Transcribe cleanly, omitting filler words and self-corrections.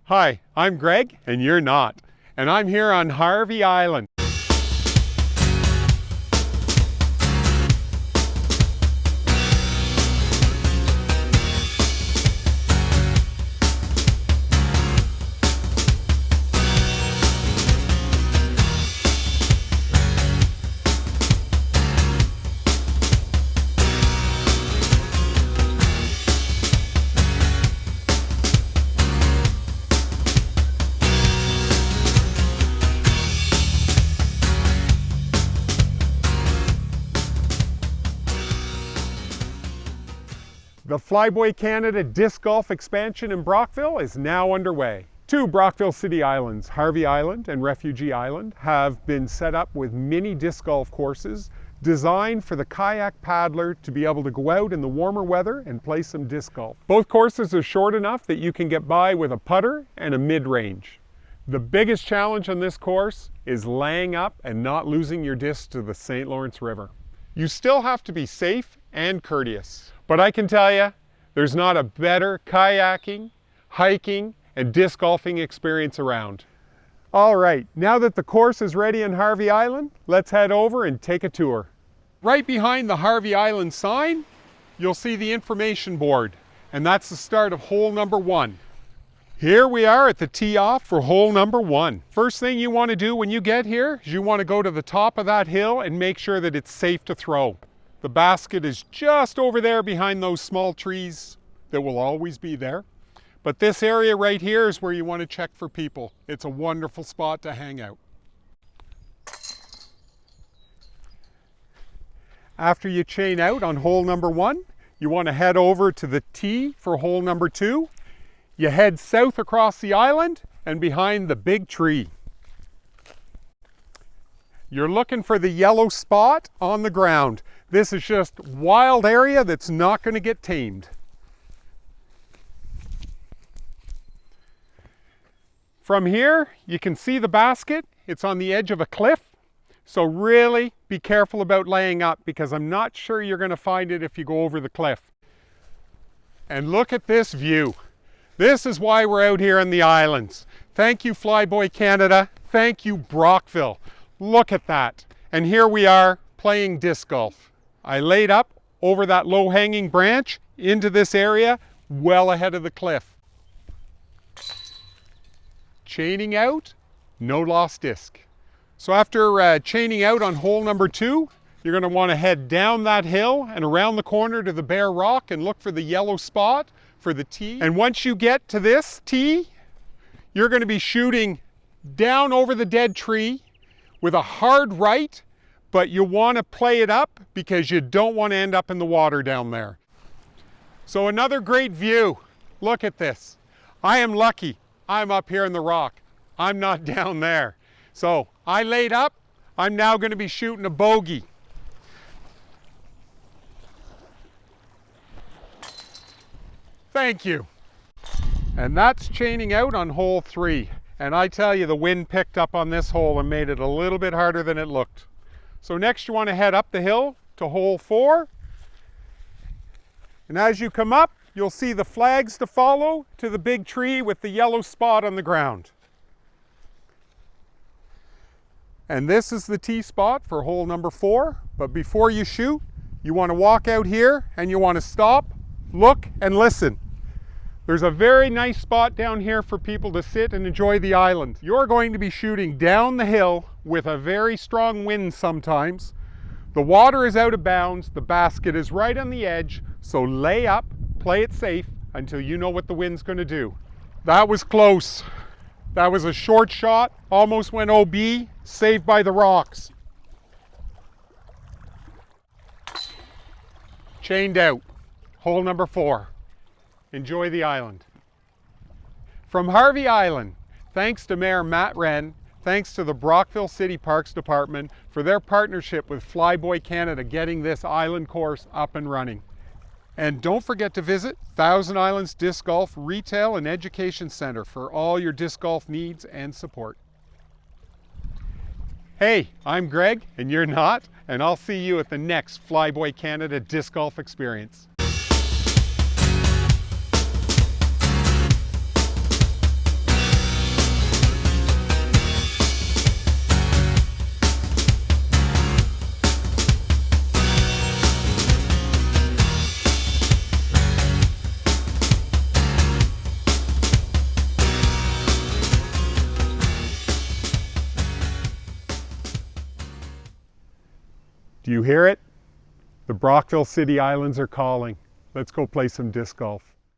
Hi, I'm Greg, and you're not. And I'm here on Harvey Island. The Flyboy Canada disc golf expansion in Brockville is now underway. Two Brockville City islands, Harvey Island and Refugee Island, have been set up with mini disc golf courses designed for the kayak paddler to be able to go out in the warmer weather and play some disc golf. Both courses are short enough that you can get by with a putter and a mid-range. The biggest challenge on this course is laying up and not losing your disc to the St. Lawrence River. You still have to be safe and courteous. But I can tell you, there's not a better kayaking, hiking, and disc golfing experience around. All right, now that the course is ready on Harvey Island, let's head over and take a tour. Right behind the Harvey Island sign, you'll see the information board, and that's the start of hole number 1. Here we are at the tee off for hole number 1. First thing you want to do when you get here is you want to go to the top of that hill and make sure that it's safe to throw. The basket is just over there behind those small trees that will always be there. But this area right here is where you want to check for people. It's a wonderful spot to hang out. After you chain out on hole number 1, you want to head over to the tee for hole number 2. You head south across the island and behind the big tree. You're looking for the yellow spot on the ground. This is just wild area that's not going to get tamed. From here, you can see the basket. It's on the edge of a cliff. So really be careful about laying up because I'm not sure you're going to find it if you go over the cliff. And look at this view. This is why we're out here on the islands. Thank you, Flyboy Canada. Thank you, Brockville. Look at that. And here we are playing disc golf. I laid up over that low-hanging branch into this area well ahead of the cliff. Chaining out, no lost disc. So after chaining out on hole number 2, you're going to want to head down that hill and around the corner to the bare rock and look for the yellow spot for the tee. And once you get to this tee, you're going to be shooting down over the dead tree with a hard right, but you want to play it up because you don't want to end up in the water down there. So another great view. Look at this. I am lucky. I'm up here in the rock. I'm not down there. So I laid up. I'm now going to be shooting a bogey. Thank you. And that's chaining out on hole 3. And I tell you, the wind picked up on this hole and made it a little bit harder than it looked. So next you want to head up the hill to hole 4. And as you come up, you'll see the flags to follow to the big tree with the yellow spot on the ground. And this is the tee spot for hole number 4. But before you shoot, you want to walk out here and you want to stop, look, and listen. There's a very nice spot down here for people to sit and enjoy the island. You're going to be shooting down the hill with a very strong wind sometimes. The water is out of bounds, the basket is right on the edge, so lay up, play it safe until you know what the wind's going to do. That was close. That was a short shot, almost went OB, saved by the rocks. Chained out, hole number 4. Enjoy the island. From Harvey Island, thanks to Mayor Matt Wren, thanks to the Brockville City Parks Department for their partnership with Flyboy Canada getting this island course up and running. And don't forget to visit Thousand Islands Disc Golf Retail and Education Center for all your disc golf needs and support. Hey, I'm Greg, and you're not, and I'll see you at the next Flyboy Canada Disc Golf Experience. Do you hear it? The Brockville City Islands are calling. Let's go play some disc golf.